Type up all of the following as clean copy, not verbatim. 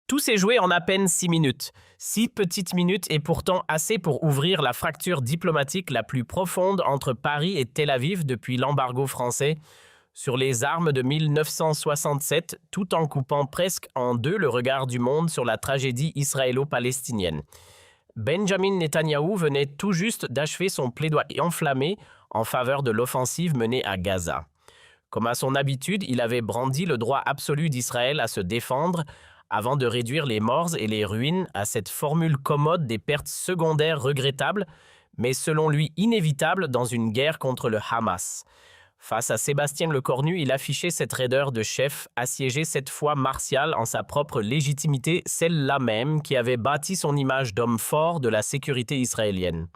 Tout s'est joué en à peine 6 minutes. 6 petites minutes et pourtant assez pour ouvrir la fracture diplomatique la plus profonde entre Paris et Tel Aviv depuis l'embargo français sur les armes de 1967, tout en coupant presque en deux le regard du monde sur la tragédie israélo-palestinienne. Benjamin Netanyahou venait tout juste d'achever son plaidoyer enflammé en faveur de l'offensive menée à Gaza. Comme à son habitude, il avait brandi le droit absolu d'Israël à se défendre avant de réduire les morts et les ruines à cette formule commode des pertes secondaires regrettables, mais selon lui inévitables dans une guerre contre le Hamas. Face à Sébastien Lecornu, il affichait cette raideur de chef, assiégé cette fois martial en sa propre légitimité, celle-là même qui avait bâti son image d'homme fort de la sécurité israélienne.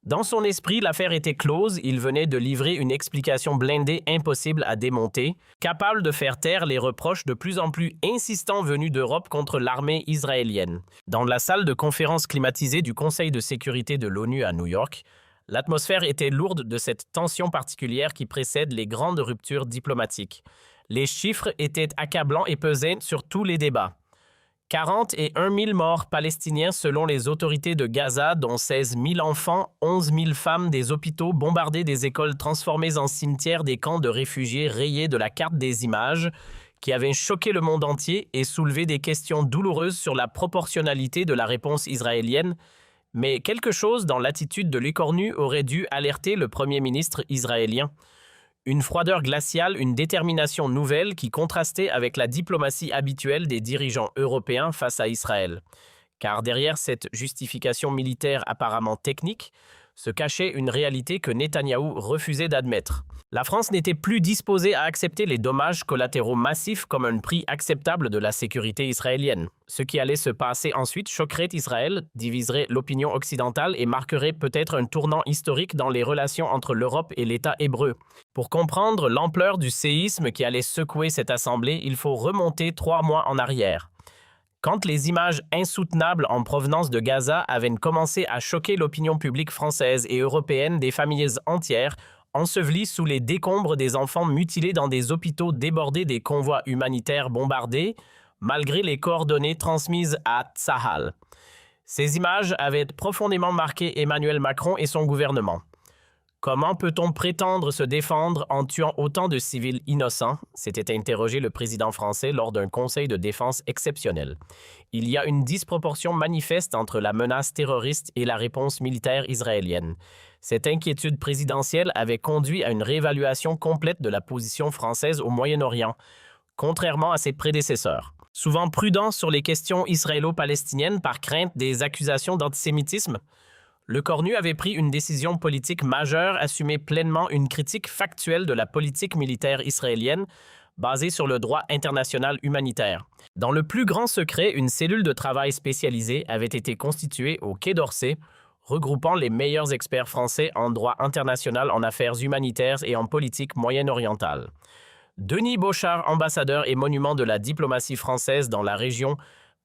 Dans son esprit, l'affaire était close, il venait de livrer une explication blindée impossible à démonter, capable de faire taire les reproches de plus en plus insistants venus d'Europe contre l'armée israélienne. Dans la salle de conférence climatisée du Conseil de sécurité de l'ONU à New York, l'atmosphère était lourde de cette tension particulière qui précède les grandes ruptures diplomatiques. Les chiffres étaient accablants et pesaient sur tous les débats. 40 et 1 000 morts palestiniens selon les autorités de Gaza, dont 16 000 enfants, 11 000 femmes, des hôpitaux bombardés, des écoles transformées en cimetières, des camps de réfugiés rayés de la carte des images, qui avaient choqué le monde entier et soulevé des questions douloureuses sur la proportionnalité de la réponse israélienne. Mais quelque chose dans l'attitude de Lecornu aurait dû alerter le Premier ministre israélien. Une froideur glaciale, une détermination nouvelle qui contrastait avec la diplomatie habituelle des dirigeants européens face à Israël. Car derrière cette justification militaire apparemment technique, se cachait une réalité que Netanyahou refusait d'admettre. La France n'était plus disposée à accepter les dommages collatéraux massifs comme un prix acceptable de la sécurité israélienne. Ce qui allait se passer ensuite choquerait Israël, diviserait l'opinion occidentale et marquerait peut-être un tournant historique dans les relations entre l'Europe et l'État hébreu. Pour comprendre l'ampleur du séisme qui allait secouer cette assemblée, il faut remonter 3 mois en arrière. Quand les images insoutenables en provenance de Gaza avaient commencé à choquer l'opinion publique française et européenne, des familles entières, ensevelies sous les décombres, des enfants mutilés dans des hôpitaux débordés, des convois humanitaires bombardés, malgré les coordonnées transmises à Tsahal. Ces images avaient profondément marqué Emmanuel Macron et son gouvernement. Comment peut-on prétendre se défendre en tuant autant de civils innocents? S'était interrogé le président français lors d'un conseil de défense exceptionnel. Il y a une disproportion manifeste entre la menace terroriste et la réponse militaire israélienne. Cette inquiétude présidentielle avait conduit à une réévaluation complète de la position française au Moyen-Orient, contrairement à ses prédécesseurs. Souvent prudent sur les questions israélo-palestiniennes par crainte des accusations d'antisémitisme, Lecornu avait pris une décision politique majeure, assumé pleinement une critique factuelle de la politique militaire israélienne basée sur le droit international humanitaire. Dans le plus grand secret, une cellule de travail spécialisée avait été constituée au Quai d'Orsay, regroupant les meilleurs experts français en droit international, en affaires humanitaires et en politique moyenne-orientale. Denis Bochart, ambassadeur et monument de la diplomatie française dans la région,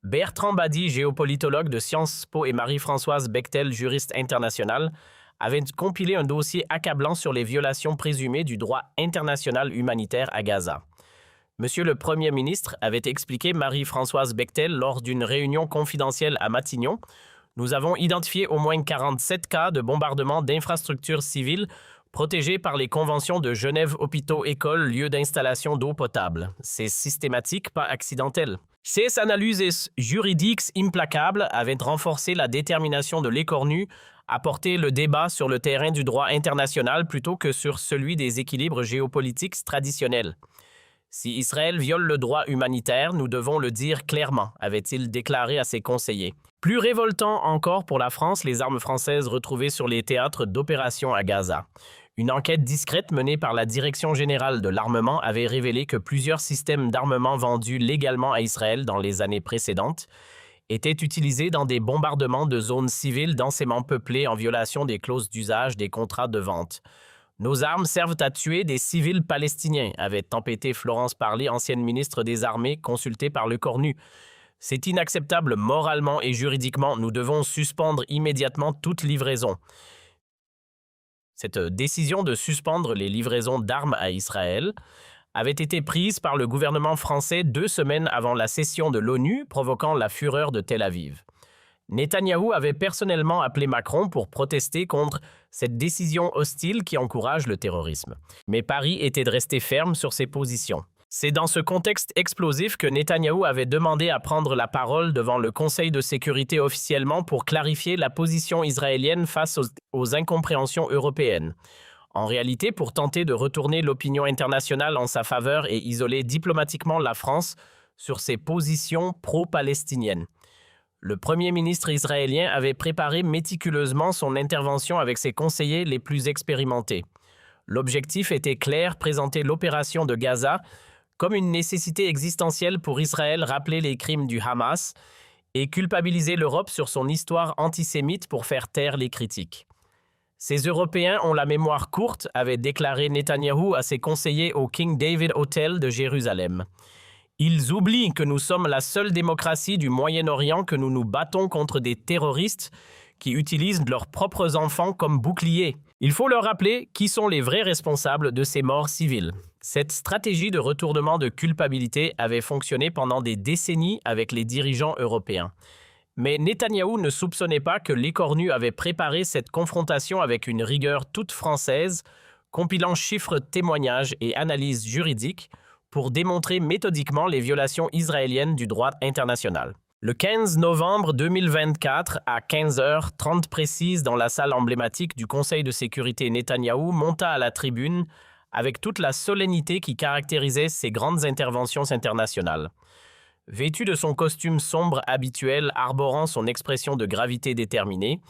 Bertrand Badi, géopolitologue de Sciences Po, et Marie-Françoise Bechtel, juriste internationale, avaient compilé un dossier accablant sur les violations présumées du droit international humanitaire à Gaza. Monsieur le Premier ministre avait expliqué Marie-Françoise Bechtel lors d'une réunion confidentielle à Matignon. Nous avons identifié au moins 47 cas de bombardement d'infrastructures civiles protégées par les conventions de Genève, hôpitaux, écoles, lieux d'installation d'eau potable. C'est systématique, pas accidentel. Ces analyses juridiques implacables avaient renforcé la détermination de Lecornu à porter le débat sur le terrain du droit international plutôt que sur celui des équilibres géopolitiques traditionnels. Si Israël viole le droit humanitaire, nous devons le dire clairement, avait-il déclaré à ses conseillers. Plus révoltant encore pour la France, les armes françaises retrouvées sur les théâtres d'opération à Gaza. Une enquête discrète menée par la Direction générale de l'armement avait révélé que plusieurs systèmes d'armement vendus légalement à Israël dans les années précédentes étaient utilisés dans des bombardements de zones civiles densément peuplées en violation des clauses d'usage des contrats de vente. Nos armes servent à tuer des civils palestiniens, avait tempêté Florence Parly, ancienne ministre des Armées, consultée par Lecornu. C'est inacceptable moralement et juridiquement. Nous devons suspendre immédiatement toute livraison. Cette décision de suspendre les livraisons d'armes à Israël avait été prise par le gouvernement français 2 semaines avant la session de l'ONU, provoquant la fureur de Tel Aviv. Netanyahou avait personnellement appelé Macron pour protester contre cette décision hostile qui encourage le terrorisme. Mais Paris était de rester ferme sur ses positions. C'est dans ce contexte explosif que Netanyahou avait demandé à prendre la parole devant le Conseil de sécurité officiellement pour clarifier la position israélienne face aux incompréhensions européennes. En réalité, pour tenter de retourner l'opinion internationale en sa faveur et isoler diplomatiquement la France sur ses positions pro-palestiniennes. Le Premier ministre israélien avait préparé méticuleusement son intervention avec ses conseillers les plus expérimentés. L'objectif était clair, présenter l'opération de Gaza comme une nécessité existentielle pour Israël, rappeler les crimes du Hamas et culpabiliser l'Europe sur son histoire antisémite pour faire taire les critiques. Ces Européens ont la mémoire courte, avait déclaré Netanyahou à ses conseillers au King David Hotel de Jérusalem. Ils oublient que nous sommes la seule démocratie du Moyen-Orient, que nous nous battons contre des terroristes qui utilisent leurs propres enfants comme boucliers. Il faut leur rappeler qui sont les vrais responsables de ces morts civiles. Cette stratégie de retournement de culpabilité avait fonctionné pendant des décennies avec les dirigeants européens. Mais Netanyahou ne soupçonnait pas que l'écornu avait préparé cette confrontation avec une rigueur toute française, compilant chiffres, témoignages et analyses juridiques pour démontrer méthodiquement les violations israéliennes du droit international. Le 15 novembre 2024, à 15h30 précise, dans la salle emblématique du Conseil de sécurité, Netanyahou monta à la tribune avec toute la solennité qui caractérisait ses grandes interventions internationales. Vêtu de son costume sombre habituel, arborant son expression de gravité déterminée,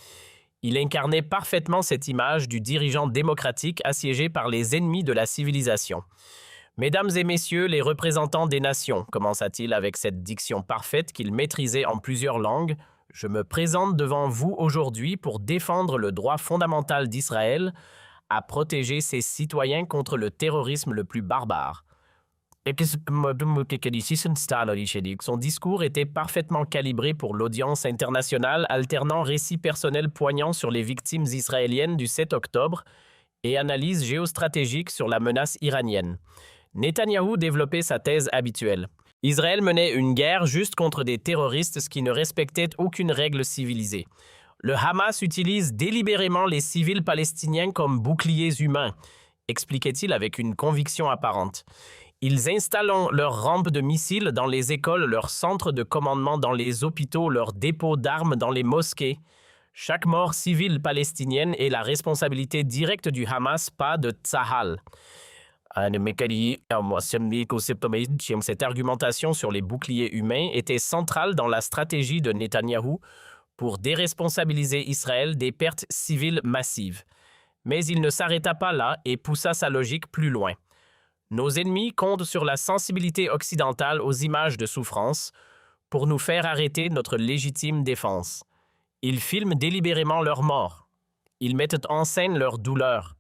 il incarnait parfaitement cette image du dirigeant démocratique assiégé par les ennemis de la civilisation. « Mesdames et messieurs les représentants des nations », commença-t-il avec cette diction parfaite qu'il maîtrisait en plusieurs langues, « je me présente devant vous aujourd'hui pour défendre le droit fondamental d'Israël à protéger ses citoyens contre le terrorisme le plus barbare. » Son discours était parfaitement calibré pour l'audience internationale, alternant récits personnels poignants sur les victimes israéliennes du 7 octobre et analyse géostratégique sur la menace iranienne. Netanyahou développait sa thèse habituelle. Israël menait une guerre juste contre des terroristes qui ne respectaient aucune règle civilisée. Le Hamas utilise délibérément les civils palestiniens comme boucliers humains, expliquait-il avec une conviction apparente. Ils installent leurs rampes de missiles dans les écoles, leurs centres de commandement dans les hôpitaux, leurs dépôts d'armes dans les mosquées. Chaque mort civile palestinienne est la responsabilité directe du Hamas, pas de Tsahal. Cette argumentation sur les boucliers humains était centrale dans la stratégie de Netanyahou pour déresponsabiliser Israël des pertes civiles massives. Mais il ne s'arrêta pas là et poussa sa logique plus loin. Nos ennemis comptent sur la sensibilité occidentale aux images de souffrance pour nous faire arrêter notre légitime défense. Ils filment délibérément leurs morts. Ils mettent en scène leur douleur.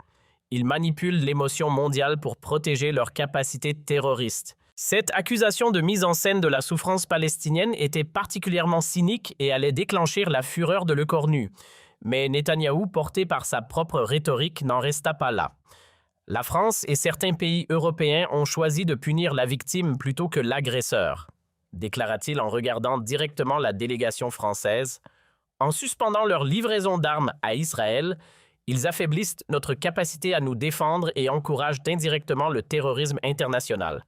Ils manipulent l'émotion mondiale pour protéger leurs capacités terroristes. Cette accusation de mise en scène de la souffrance palestinienne était particulièrement cynique et allait déclencher la fureur de l'écornu. Mais Netanyahou, porté par sa propre rhétorique, n'en resta pas là. La France et certains pays européens ont choisi de punir la victime plutôt que l'agresseur, déclara-t-il en regardant directement la délégation française. En suspendant leur livraison d'armes à Israël, ils affaiblissent notre capacité à nous défendre et encouragent indirectement le terrorisme international.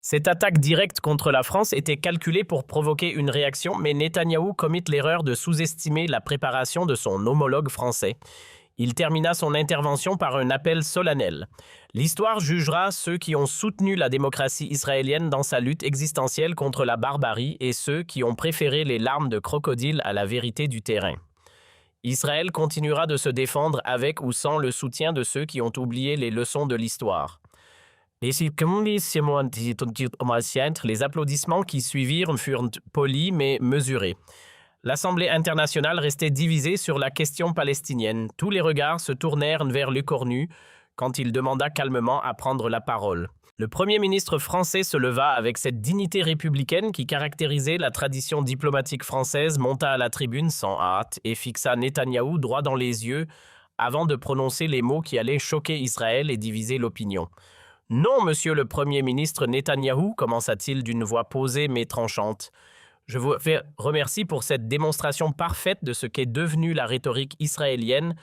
Cette attaque directe contre la France était calculée pour provoquer une réaction, mais Netanyahou commit l'erreur de sous-estimer la préparation de son homologue français. Il termina son intervention par un appel solennel. L'histoire jugera ceux qui ont soutenu la démocratie israélienne dans sa lutte existentielle contre la barbarie et ceux qui ont préféré les larmes de crocodile à la vérité du terrain. Israël continuera de se défendre avec ou sans le soutien de ceux qui ont oublié les leçons de l'histoire. Les applaudissements qui suivirent furent polis mais mesurés. L'Assemblée internationale restait divisée sur la question palestinienne. Tous les regards se tournèrent vers l'écornu quand il demanda calmement à prendre la parole. Le Premier ministre français se leva avec cette dignité républicaine qui caractérisait la tradition diplomatique française, monta à la tribune sans hâte et fixa Netanyahou droit dans les yeux avant de prononcer les mots qui allaient choquer Israël et diviser l'opinion. « Non, monsieur le Premier ministre Netanyahou, commença-t-il d'une voix posée mais tranchante. Je vous remercie pour cette démonstration parfaite de ce qu'est devenue la rhétorique israélienne,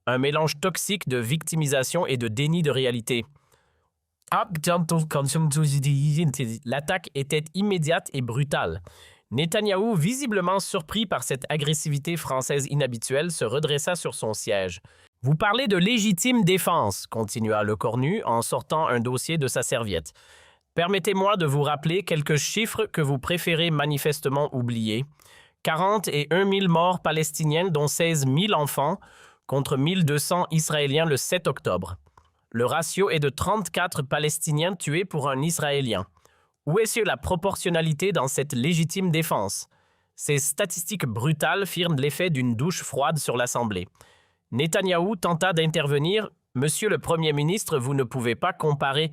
un mélange toxique de victimisation et de déni de réalité. » L'attaque était immédiate et brutale. Netanyahou, visiblement surpris par cette agressivité française inhabituelle, se redressa sur son siège. « Vous parlez de légitime défense, » continua Lecornu en sortant un dossier de sa serviette. « Permettez-moi de vous rappeler quelques chiffres que vous préférez manifestement oublier. 41 000 morts palestiniens, dont 16 000 enfants, contre 1200 Israéliens le 7 octobre. Le ratio est de 34 Palestiniens tués pour un Israélien. Où est-ce la proportionnalité dans cette légitime défense? Ces statistiques brutales firent l'effet d'une douche froide sur l'Assemblée. Netanyahou tenta d'intervenir. « Monsieur le Premier ministre, vous ne pouvez pas comparer. »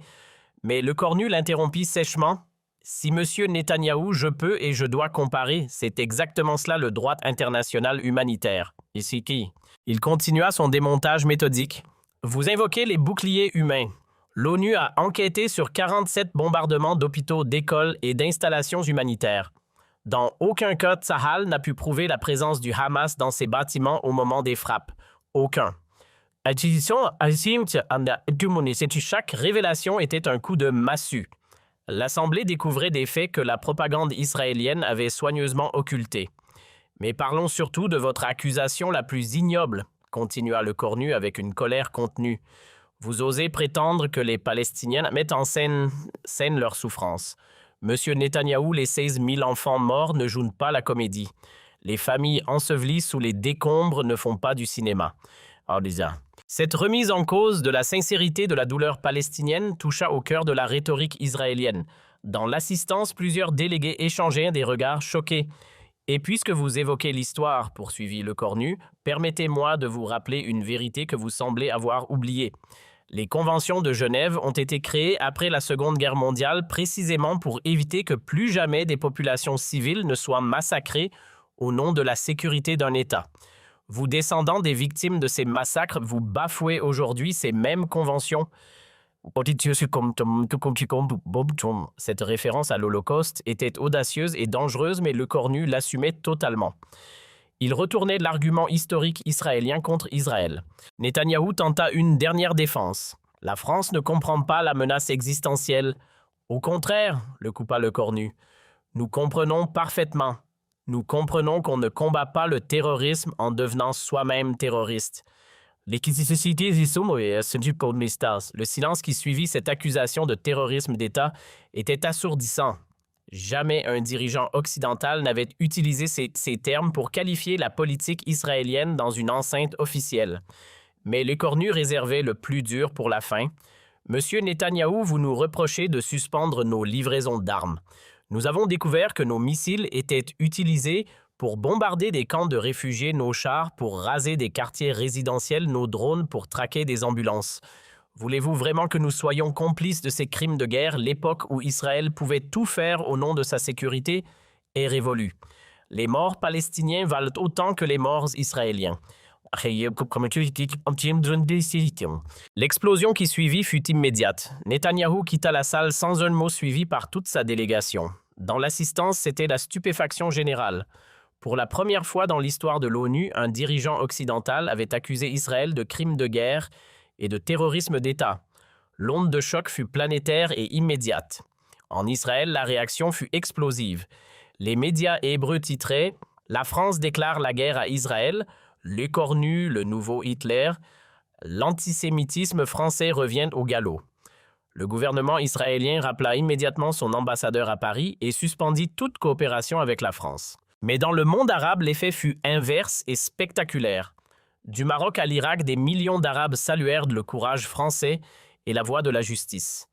Mais Lecornu l'interrompit sèchement. « Si monsieur Netanyahou, je peux et je dois comparer. C'est exactement cela le droit international humanitaire. » Ici qui? Il continua son démontage méthodique. « Vous invoquez les boucliers humains. L'ONU a enquêté sur 47 bombardements d'hôpitaux, d'écoles et d'installations humanitaires. Dans aucun cas, Tsahal n'a pu prouver la présence du Hamas dans ces bâtiments au moment des frappes. Aucun. Chaque révélation était un coup de massue. L'Assemblée découvrait des faits que la propagande israélienne avait soigneusement occultés. Mais parlons surtout de votre accusation la plus ignoble, continua Lecornu avec une colère contenue. Vous osez prétendre que les Palestiniens mettent en scène leur souffrance. Monsieur Netanyahou, les 16 000 enfants morts ne jouent pas la comédie. Les familles ensevelies sous les décombres ne font pas du cinéma. Cette remise en cause de la sincérité de la douleur palestinienne toucha au cœur de la rhétorique israélienne. Dans l'assistance, plusieurs délégués échangèrent des regards choqués. Et puisque vous évoquez l'histoire, poursuivit Lecornu, permettez-moi de vous rappeler une vérité que vous semblez avoir oubliée. Les conventions de Genève ont été créées après la Seconde Guerre mondiale précisément pour éviter que plus jamais des populations civiles ne soient massacrées au nom de la sécurité d'un État. Vous, descendants des victimes de ces massacres, vous bafouez aujourd'hui ces mêmes conventions. Cette référence à l'Holocauste était audacieuse et dangereuse, mais Lecornu l'assumait totalement. Il retournait l'argument historique israélien contre Israël. Netanyahou tenta une dernière défense. La France ne comprend pas la menace existentielle. Au contraire, le coupa Lecornu. Nous comprenons parfaitement. Nous comprenons qu'on ne combat pas le terrorisme en devenant soi-même terroriste. Le silence qui suivit cette accusation de terrorisme d'État était assourdissant. Jamais un dirigeant occidental n'avait utilisé ces termes pour qualifier la politique israélienne dans une enceinte officielle. Mais Lecornu réservait le plus dur pour la fin. « Monsieur Netanyahou, vous nous reprochez de suspendre nos livraisons d'armes. Nous avons découvert que nos missiles étaient utilisés pour bombarder des camps de réfugiés, nos chars pour raser des quartiers résidentiels, nos drones pour traquer des ambulances. Voulez-vous vraiment que nous soyons complices de ces crimes de guerre? L'époque où Israël pouvait tout faire au nom de sa sécurité est révolue. Les morts palestiniens valent autant que les morts israéliens. » L'explosion qui suivit fut immédiate. Netanyahou quitta la salle sans un mot, suivi par toute sa délégation. Dans l'assistance, c'était la stupéfaction générale. Pour la première fois dans l'histoire de l'ONU, un dirigeant occidental avait accusé Israël de crimes de guerre et de terrorisme d'État. L'onde de choc fut planétaire et immédiate. En Israël, la réaction fut explosive. Les médias hébreux titraient « La France déclare la guerre à Israël », Lecornu, le nouveau Hitler, l'antisémitisme français revient au galop. Le gouvernement israélien rappela immédiatement son ambassadeur à Paris et suspendit toute coopération avec la France. Mais dans le monde arabe, l'effet fut inverse et spectaculaire. Du Maroc à l'Irak, des millions d'Arabes saluèrent le courage français et la voie de la justice.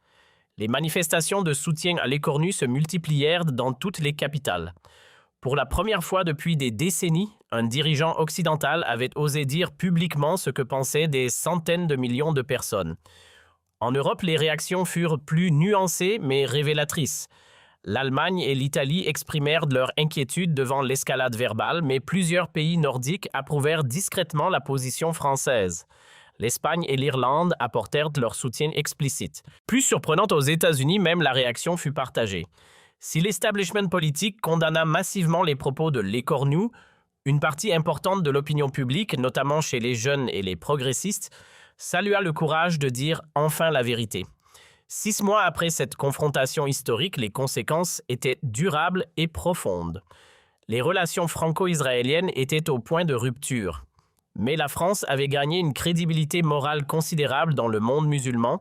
Les manifestations de soutien à Lecornu se multiplièrent dans toutes les capitales. Pour la première fois depuis des décennies, un dirigeant occidental avait osé dire publiquement ce que pensaient des centaines de millions de personnes. En Europe, les réactions furent plus nuancées mais révélatrices. L'Allemagne et l'Italie exprimèrent leur inquiétude devant l'escalade verbale, mais plusieurs pays nordiques approuvèrent discrètement la position française. L'Espagne et l'Irlande apportèrent leur soutien explicite. Plus surprenante aux États-Unis, même la réaction fut partagée. Si l'establishment politique condamna massivement les propos de l'écornu, une partie importante de l'opinion publique, notamment chez les jeunes et les progressistes, salua le courage de dire enfin la vérité. 6 mois après cette confrontation historique, les conséquences étaient durables et profondes. Les relations franco-israéliennes étaient au point de rupture. Mais la France avait gagné une crédibilité morale considérable dans le monde musulman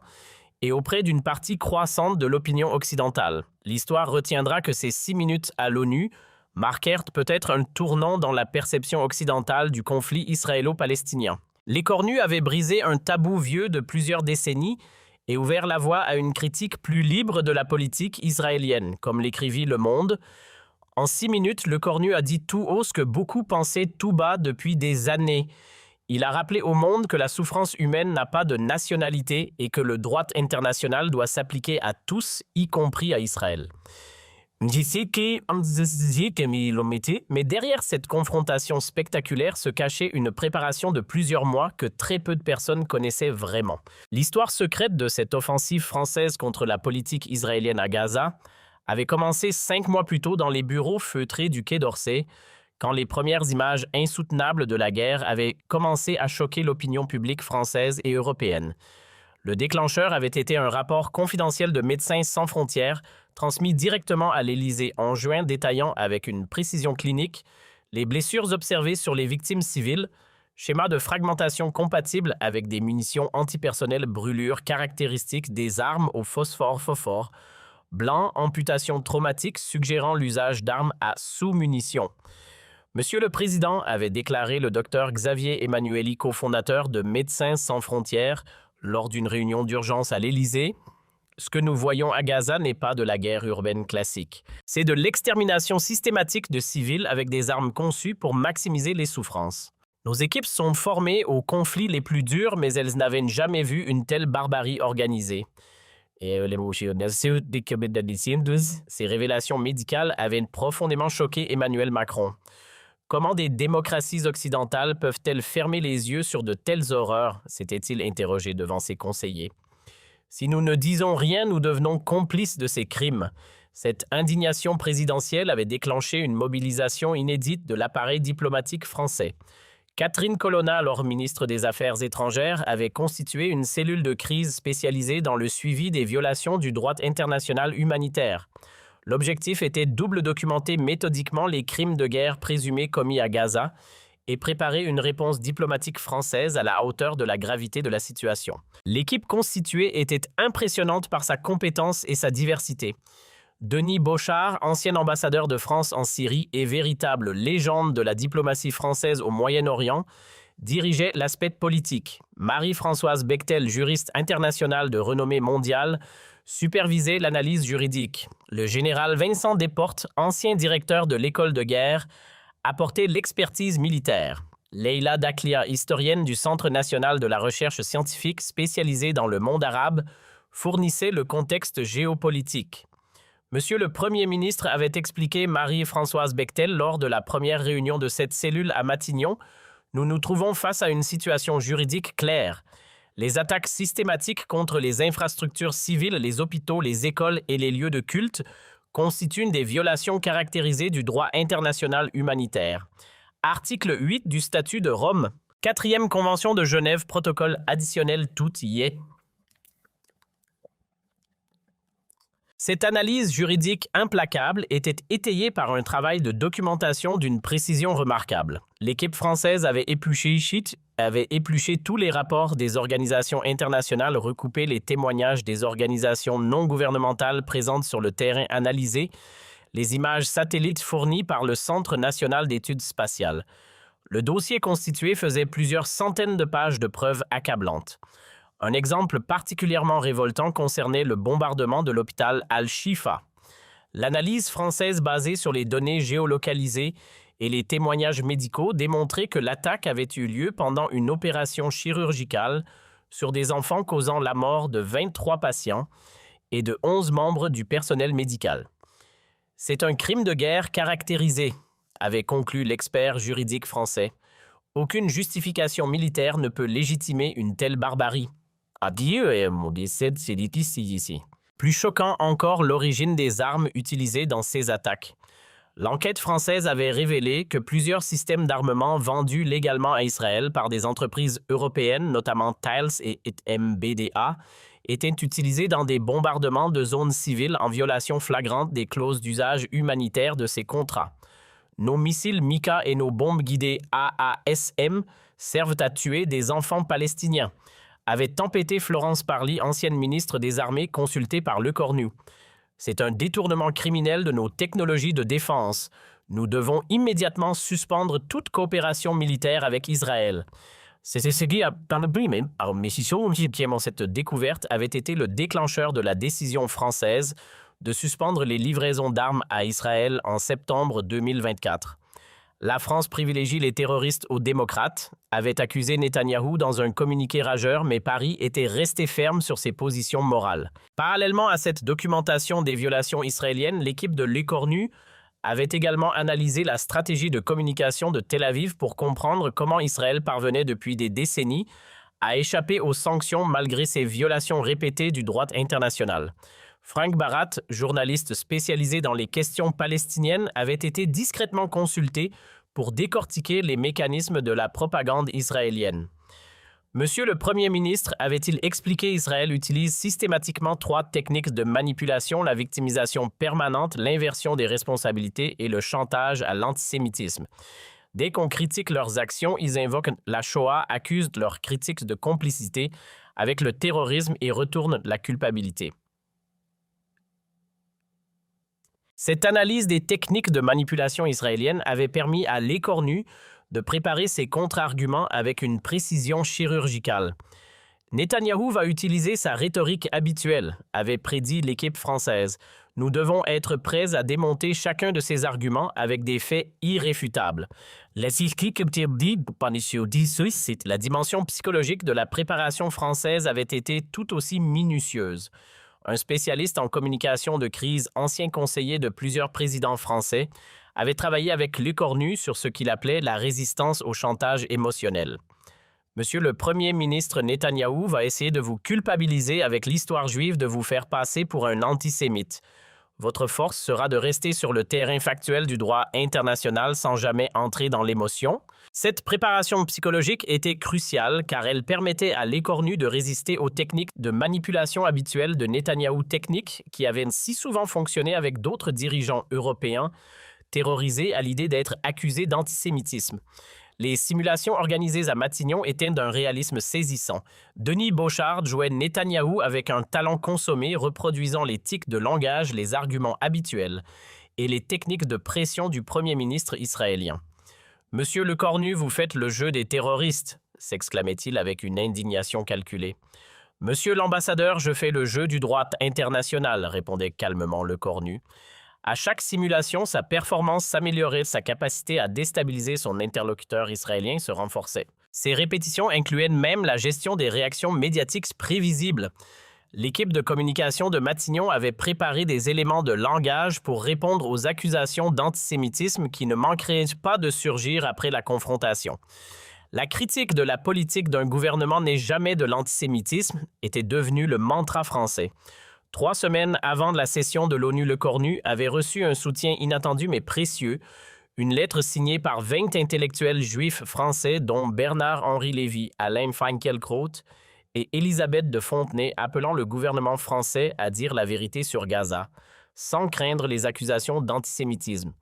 et auprès d'une partie croissante de l'opinion occidentale. L'histoire retiendra que ces 6 minutes à l'ONU marquèrent peut-être un tournant dans la perception occidentale du conflit israélo-palestinien. L'écornu avait brisé un tabou vieux de plusieurs décennies et ouvert la voie à une critique plus libre de la politique israélienne, comme l'écrivit Le Monde. En 6 minutes, l'écornu a dit tout haut ce que beaucoup pensaient tout bas depuis des années. Il a rappelé au monde que la souffrance humaine n'a pas de nationalité et que le droit international doit s'appliquer à tous, y compris à Israël. Mais derrière cette confrontation spectaculaire se cachait une préparation de plusieurs mois que très peu de personnes connaissaient vraiment. L'histoire secrète de cette offensive française contre la politique israélienne à Gaza avait commencé 5 mois plus tôt dans les bureaux feutrés du Quai d'Orsay, quand les premières images insoutenables de la guerre avaient commencé à choquer l'opinion publique française et européenne. Le déclencheur avait été un rapport confidentiel de Médecins sans frontières, transmis directement à l'Élysée en juin, détaillant avec une précision clinique les blessures observées sur les victimes civiles, schéma de fragmentation compatible avec des munitions antipersonnelles brûlures caractéristiques des armes au phosphore, blanc, amputation traumatique suggérant l'usage d'armes à sous-munitions. Monsieur le Président, avait déclaré le docteur Xavier Emmanuelli, cofondateur de Médecins sans frontières, lors d'une réunion d'urgence à l'Élysée, ce que nous voyons à Gaza n'est pas de la guerre urbaine classique. C'est de l'extermination systématique de civils avec des armes conçues pour maximiser les souffrances. Nos équipes sont formées aux conflits les plus durs, mais elles n'avaient jamais vu une telle barbarie organisée. Ces révélations médicales avaient profondément choqué Emmanuel Macron. Comment des démocraties occidentales peuvent-elles fermer les yeux sur de telles horreurs? S'était-il interrogé devant ses conseillers. Si nous ne disons rien, nous devenons complices de ces crimes. Cette indignation présidentielle avait déclenché une mobilisation inédite de l'appareil diplomatique français. Catherine Colonna, alors ministre des Affaires étrangères, avait constitué une cellule de crise spécialisée dans le suivi des violations du droit international humanitaire. L'objectif était double documenter méthodiquement les crimes de guerre présumés commis à Gaza et préparer une réponse diplomatique française à la hauteur de la gravité de la situation. L'équipe constituée était impressionnante par sa compétence et sa diversité. Denis Bochart, ancien ambassadeur de France en Syrie et véritable légende de la diplomatie française au Moyen-Orient, dirigeait l'aspect politique. Marie-Françoise Bechtel, juriste internationale de renommée mondiale, supervisait l'analyse juridique. Le général Vincent Desportes, ancien directeur de l'école de guerre, apportait l'expertise militaire. Leila Daklia, historienne du Centre national de la recherche scientifique spécialisée dans le monde arabe, fournissait le contexte géopolitique. Monsieur le Premier ministre avait expliqué Marie-Françoise Bechtel lors de la première réunion de cette cellule à Matignon. Nous nous trouvons face à une situation juridique claire. Les attaques systématiques contre les infrastructures civiles, les hôpitaux, les écoles et les lieux de culte constituent des violations caractérisées du droit international humanitaire. Article 8 du Statut de Rome. 4e Convention de Genève, protocole additionnel, tout y est. Cette analyse juridique implacable était étayée par un travail de documentation d'une précision remarquable. L'équipe française avait épluché tous les rapports des organisations internationales, recoupé les témoignages des organisations non gouvernementales présentes sur le terrain analysé, les images satellites fournies par le Centre national d'études spatiales. Le dossier constitué faisait plusieurs centaines de pages de preuves accablantes. Un exemple particulièrement révoltant concernait le bombardement de l'hôpital Al-Shifa. L'analyse française basée sur les données géolocalisées et les témoignages médicaux démontrait que l'attaque avait eu lieu pendant une opération chirurgicale sur des enfants causant la mort de 23 patients et de 11 membres du personnel médical. C'est un crime de guerre caractérisé, avait conclu l'expert juridique français. Aucune justification militaire ne peut légitimer une telle barbarie. Adieu et mon décès, c'est ici. Plus choquant encore l'origine des armes utilisées dans ces attaques. L'enquête française avait révélé que plusieurs systèmes d'armement vendus légalement à Israël par des entreprises européennes, notamment Thales et MBDA, étaient utilisés dans des bombardements de zones civiles en violation flagrante des clauses d'usage humanitaire de ces contrats. Nos missiles Mika et nos bombes guidées AASM servent à tuer des enfants palestiniens, avait tempêté Florence Parly, ancienne ministre des Armées consultée par Le Cornu. C'est un détournement criminel de nos technologies de défense. Nous devons immédiatement suspendre toute coopération militaire avec Israël. C'est ce qui a permis, cette découverte avait été le déclencheur de la décision française de suspendre les livraisons d'armes à Israël en septembre 2024. La France privilégie les terroristes aux démocrates, avait accusé Netanyahou dans un communiqué rageur, mais Paris était resté ferme sur ses positions morales. Parallèlement à cette documentation des violations israéliennes, l'équipe de Le Cornu avait également analysé la stratégie de communication de Tel Aviv pour comprendre comment Israël parvenait depuis des décennies à échapper aux sanctions malgré ses violations répétées du droit international. Frank Barat, journaliste spécialisé dans les questions palestiniennes, avait été discrètement consulté pour décortiquer les mécanismes de la propagande israélienne. Monsieur le Premier ministre avait-il expliqué Israël utilise systématiquement 3 techniques de manipulation, la victimisation permanente, l'inversion des responsabilités et le chantage à l'antisémitisme. Dès qu'on critique leurs actions, ils invoquent la Shoah, accusent leurs critiques de complicité avec le terrorisme et retournent la culpabilité. Cette analyse des techniques de manipulation israélienne avait permis à Le Cornu de préparer ses contre-arguments avec une précision chirurgicale. Netanyahou va utiliser sa rhétorique habituelle, avait prédit l'équipe française. Nous devons être prêts à démonter chacun de ces arguments avec des faits irréfutables. La dimension psychologique de la préparation française avait été tout aussi minutieuse. Un spécialiste en communication de crise, ancien conseiller de plusieurs présidents français, avait travaillé avec Le Cornu sur ce qu'il appelait la résistance au chantage émotionnel. Monsieur le Premier ministre Netanyahou va essayer de vous culpabiliser avec l'histoire juive de vous faire passer pour un antisémite. Votre force sera de rester sur le terrain factuel du droit international sans jamais entrer dans l'émotion. Cette préparation psychologique était cruciale car elle permettait à Le Cornu de résister aux techniques de manipulation habituelles de Netanyahou techniques qui avaient si souvent fonctionné avec d'autres dirigeants européens terrorisés à l'idée d'être accusés d'antisémitisme. Les simulations organisées à Matignon étaient d'un réalisme saisissant. Denis Beauchard jouait Netanyahou avec un talent consommé, reproduisant les tics de langage, les arguments habituels et les techniques de pression du Premier ministre israélien. « Monsieur Le Cornu, vous faites le jeu des terroristes », s'exclamait-il avec une indignation calculée. « Monsieur l'ambassadeur, je fais le jeu du droit international », répondait calmement Le Cornu. À chaque simulation, sa performance s'améliorait, sa capacité à déstabiliser son interlocuteur israélien se renforçait. Ces répétitions incluaient même la gestion des réactions médiatiques prévisibles. L'équipe de communication de Matignon avait préparé des éléments de langage pour répondre aux accusations d'antisémitisme qui ne manqueraient pas de surgir après la confrontation. La critique de la politique d'un gouvernement n'est jamais de l'antisémitisme était devenue le mantra français. 3 semaines avant la session de l'ONU, Le Cornu avait reçu un soutien inattendu mais précieux, une lettre signée par 20 intellectuels juifs français dont Bernard-Henri Lévy, Alain Finkielkraut et Élisabeth de Fontenay appelant le gouvernement français à dire la vérité sur Gaza, sans craindre les accusations d'antisémitisme.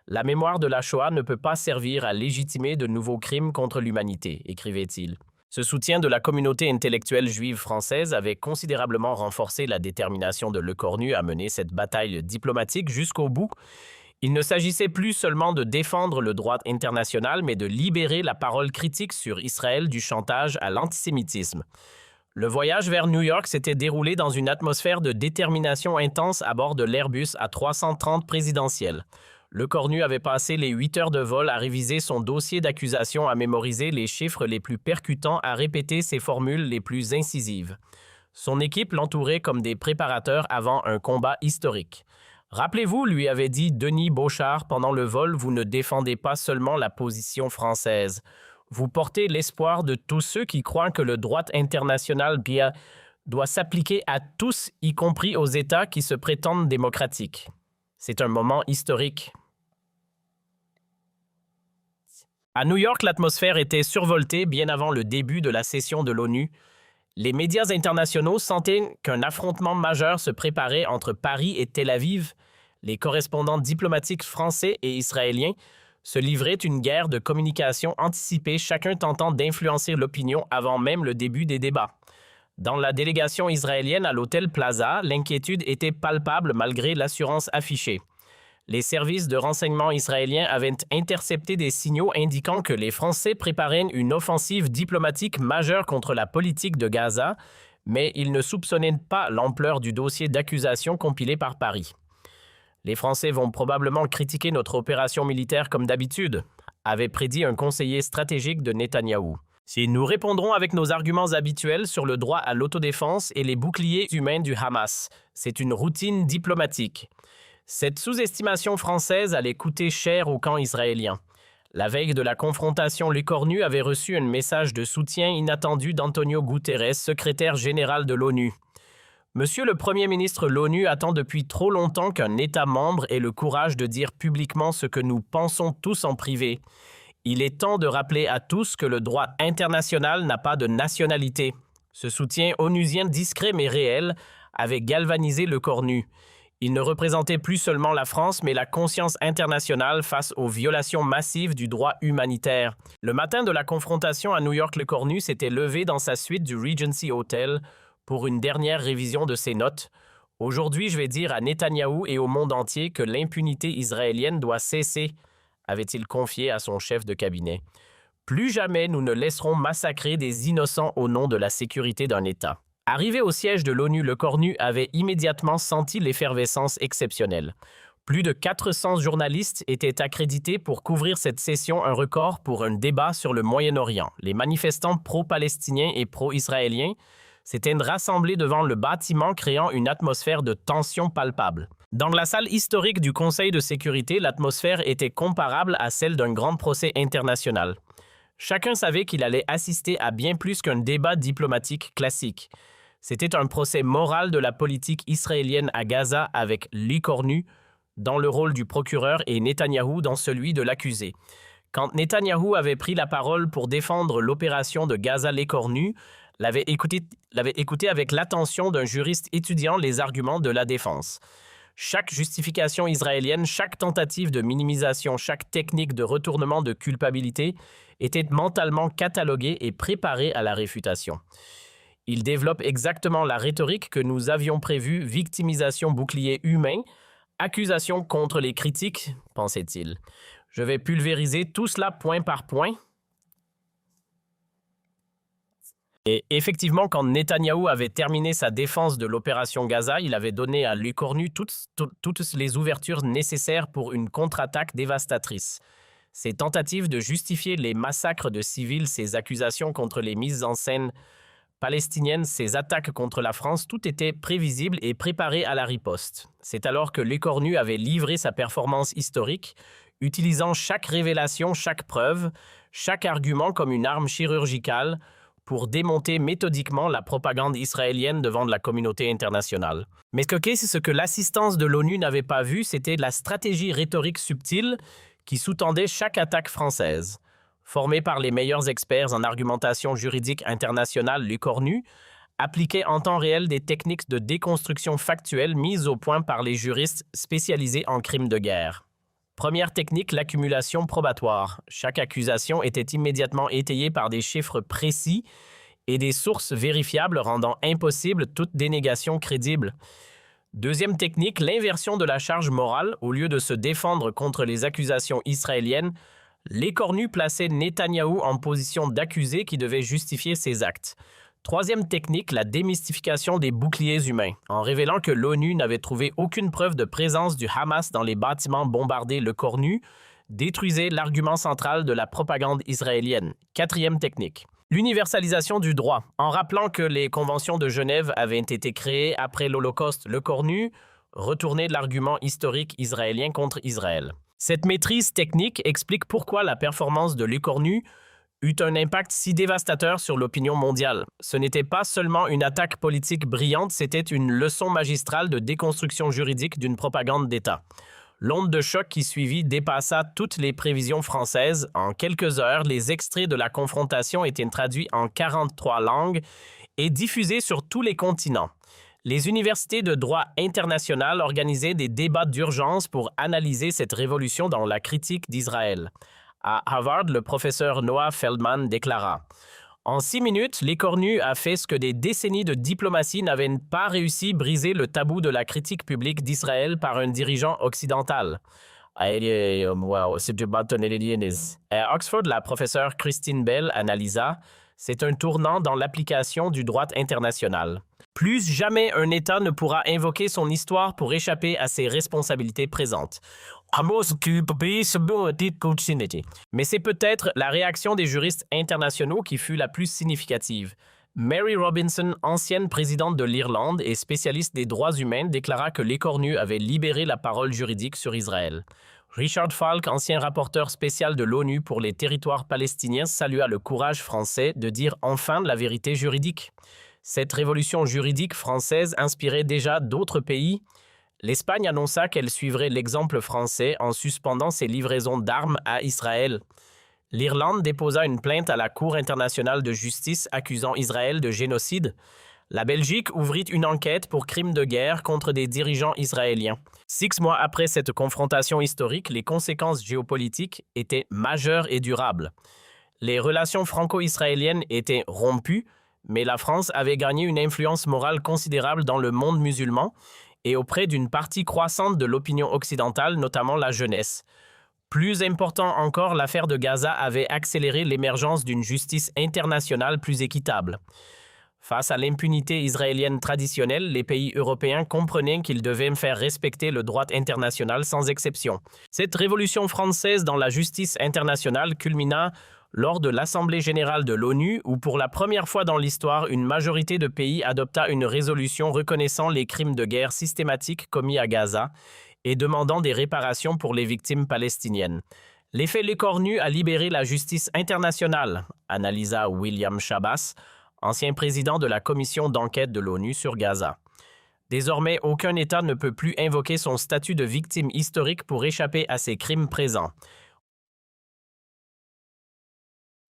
La mémoire de la Shoah ne peut pas servir à légitimer de nouveaux crimes contre l'humanité, écrivait-il. Ce soutien de la communauté intellectuelle juive française avait considérablement renforcé la détermination de Le Cornu à mener cette bataille diplomatique jusqu'au bout. Il ne s'agissait plus seulement de défendre le droit international, mais de libérer la parole critique sur Israël du chantage à l'antisémitisme. Le voyage vers New York s'était déroulé dans une atmosphère de détermination intense à bord de l'Airbus A330 présidentiel. Le Cornu avait passé les 8 heures de vol à réviser son dossier d'accusation, à mémoriser les chiffres les plus percutants, à répéter ses formules les plus incisives. Son équipe l'entourait comme des préparateurs avant un combat historique. Rappelez-vous, lui avait dit Denis Beauchard pendant le vol, vous ne défendez pas seulement la position française. Vous portez l'espoir de tous ceux qui croient que le droit international doit s'appliquer à tous, y compris aux États qui se prétendent démocratiques. C'est un moment historique. À New York, l'atmosphère était survoltée bien avant le début de la session de l'ONU. Les médias internationaux sentaient qu'un affrontement majeur se préparait entre Paris et Tel Aviv. Les correspondants diplomatiques français et israéliens se livraient une guerre de communication anticipée, chacun tentant d'influencer l'opinion avant même le début des débats. Dans la délégation israélienne à l'hôtel Plaza, l'inquiétude était palpable malgré l'assurance affichée. Les services de renseignement israéliens avaient intercepté des signaux indiquant que les Français préparaient une offensive diplomatique majeure contre la politique de Gaza, mais ils ne soupçonnaient pas l'ampleur du dossier d'accusation compilé par Paris. Les Français vont probablement critiquer notre opération militaire comme d'habitude, avait prédit un conseiller stratégique de Netanyahou. Si nous répondrons avec nos arguments habituels sur le droit à l'autodéfense et les boucliers humains du Hamas, c'est une routine diplomatique. Cette sous-estimation française allait coûter cher au camp israélien. La veille de la confrontation, l'Écornu avait reçu un message de soutien inattendu d'Antonio Guterres, secrétaire général de l'ONU. Monsieur le Premier ministre, l'ONU attend depuis trop longtemps qu'un État membre ait le courage de dire publiquement ce que nous pensons tous en privé. Il est temps de rappeler à tous que le droit international n'a pas de nationalité. Ce soutien onusien discret mais réel avait galvanisé l'Écornu. Il ne représentait plus seulement la France, mais la conscience internationale face aux violations massives du droit humanitaire. Le matin de la confrontation à New York, l'Écornu s'était levé dans sa suite du Regency Hotel pour une dernière révision de ses notes. Aujourd'hui, je vais dire à Netanyahou et au monde entier que l'impunité israélienne doit cesser, avait-il confié à son chef de cabinet. Plus jamais nous ne laisserons massacrer des innocents au nom de la sécurité d'un État. Arrivé au siège de l'ONU, l'Écornu avait immédiatement senti l'effervescence exceptionnelle. Plus de 400 journalistes étaient accrédités pour couvrir cette session, un record pour un débat sur le Moyen-Orient. Les manifestants pro-palestiniens et pro-israéliens s'étaient rassemblés devant le bâtiment, créant une atmosphère de tension palpable. Dans la salle historique du Conseil de sécurité, l'atmosphère était comparable à celle d'un grand procès international. Chacun savait qu'il allait assister à bien plus qu'un débat diplomatique classique. C'était un procès moral de la politique israélienne à Gaza avec l'Écornu dans le rôle du procureur et Netanyahou dans celui de l'accusé. Quand Netanyahou avait pris la parole pour défendre l'opération de Gaza, l'Écornu l'avait écouté avec l'attention d'un juriste étudiant les arguments de la défense. Chaque justification israélienne, chaque tentative de minimisation, chaque technique de retournement de culpabilité était mentalement cataloguée et préparée à la réfutation. Il développe exactement la rhétorique que nous avions prévue, victimisation bouclier humain, accusation contre les critiques, pensait-il. Je vais pulvériser tout cela point par point. Et effectivement, quand Netanyahou avait terminé sa défense de l'opération Gaza, il avait donné à l'Écornu toutes les ouvertures nécessaires pour une contre-attaque dévastatrice. Ses tentatives de justifier les massacres de civils, ses accusations contre les mises en scène palestiniennes, ses attaques contre la France, tout était prévisible et préparé à la riposte. C'est alors que l'Écornu avait livré sa performance historique, utilisant chaque révélation, chaque preuve, chaque argument comme une arme chirurgicale pour démonter méthodiquement la propagande israélienne devant la communauté internationale. Mais ce que l'assistance de l'ONU n'avait pas vu, c'était la stratégie rhétorique subtile qui sous-tendait chaque attaque française. Formé par les meilleurs experts en argumentation juridique internationale, l'Écornu appliquait en temps réel des techniques de déconstruction factuelle mises au point par les juristes spécialisés en crimes de guerre. Première technique, l'accumulation probatoire. Chaque accusation était immédiatement étayée par des chiffres précis et des sources vérifiables rendant impossible toute dénégation crédible. Deuxième technique, l'inversion de la charge morale. Au lieu de se défendre contre les accusations israéliennes, l'Écornu plaçait Netanyahou en position d'accusé qui devait justifier ses actes. Troisième technique, la démystification des boucliers humains. En révélant que l'ONU n'avait trouvé aucune preuve de présence du Hamas dans les bâtiments bombardés, l'Écornu détruisait l'argument central de la propagande israélienne. Quatrième technique, l'universalisation du droit. En rappelant que les conventions de Genève avaient été créées après l'Holocauste, l'Écornu retourner l'argument historique israélien contre Israël. Cette maîtrise technique explique pourquoi la performance de l'Écornu eut un impact si dévastateur sur l'opinion mondiale. Ce n'était pas seulement une attaque politique brillante, c'était une leçon magistrale de déconstruction juridique d'une propagande d'État. L'onde de choc qui suivit dépassa toutes les prévisions françaises. En quelques heures, les extraits de la confrontation étaient traduits en 43 langues et diffusés sur tous les continents. Les universités de droit international organisaient des débats d'urgence pour analyser cette révolution dans la critique d'Israël. À Harvard, le professeur Noah Feldman déclara « En 6 minutes, l'Écornu a fait ce que des décennies de diplomatie n'avaient pas réussi, briser le tabou de la critique publique d'Israël par un dirigeant occidental. » À Oxford, la professeure Christine Bell analysa « C'est un tournant dans l'application du droit international. Plus jamais un État ne pourra invoquer son histoire pour échapper à ses responsabilités présentes. » Mais c'est peut-être la réaction des juristes internationaux qui fut la plus significative. Mary Robinson, ancienne présidente de l'Irlande et spécialiste des droits humains, déclara que l'Écornu avait libéré la parole juridique sur Israël. Richard Falk, ancien rapporteur spécial de l'ONU pour les territoires palestiniens, salua le courage français de dire enfin la vérité juridique. Cette révolution juridique française inspirait déjà d'autres pays. L'Espagne annonça qu'elle suivrait l'exemple français en suspendant ses livraisons d'armes à Israël. L'Irlande déposa une plainte à la Cour internationale de justice accusant Israël de génocide. La Belgique ouvrit une enquête pour crimes de guerre contre des dirigeants israéliens. 6 mois après cette confrontation historique, les conséquences géopolitiques étaient majeures et durables. Les relations franco-israéliennes étaient rompues, mais la France avait gagné une influence morale considérable dans le monde musulman et auprès d'une partie croissante de l'opinion occidentale, notamment la jeunesse. Plus important encore, l'affaire de Gaza avait accéléré l'émergence d'une justice internationale plus équitable. Face à l'impunité israélienne traditionnelle, les pays européens comprenaient qu'ils devaient faire respecter le droit international sans exception. Cette révolution française dans la justice internationale culmina lors de l'Assemblée générale de l'ONU, où pour la première fois dans l'histoire, une majorité de pays adopta une résolution reconnaissant les crimes de guerre systématiques commis à Gaza et demandant des réparations pour les victimes palestiniennes. L'effet L'Écornu a libéré la justice internationale, analysa William Schabas, ancien président de la commission d'enquête de l'ONU sur Gaza. Désormais, aucun État ne peut plus invoquer son statut de victime historique pour échapper à ses crimes présents.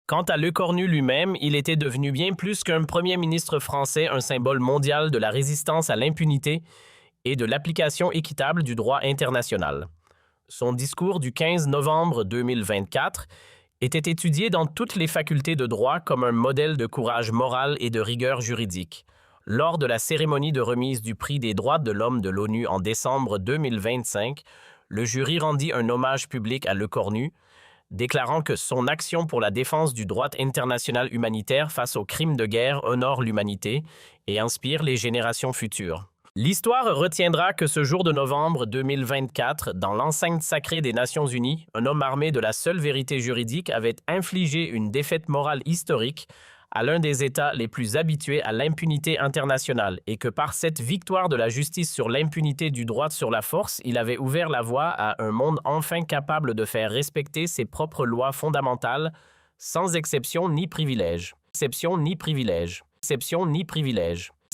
Quant à L'Écornu lui-même, il était devenu bien plus qu'un premier ministre français, un symbole mondial de la résistance à l'impunité et de l'application équitable du droit international. Son discours du 15 novembre 2024 était étudié dans toutes les facultés de droit comme un modèle de courage moral et de rigueur juridique. Lors de la cérémonie de remise du prix des droits de l'homme de l'ONU en décembre 2025, le jury rendit un hommage public à L'Écornu, déclarant que son action pour la défense du droit international humanitaire face aux crimes de guerre honore l'humanité et inspire les générations futures. L'histoire retiendra que ce jour de novembre 2024, dans l'enceinte sacrée des Nations Unies, un homme armé de la seule vérité juridique avait infligé une défaite morale historique à l'un des États les plus habitués à l'impunité internationale et que par cette victoire de la justice sur l'impunité du droit sur la force, il avait ouvert la voie à un monde enfin capable de faire respecter ses propres lois fondamentales sans exception ni privilège. Exception ni privilège. Exception ni privilège.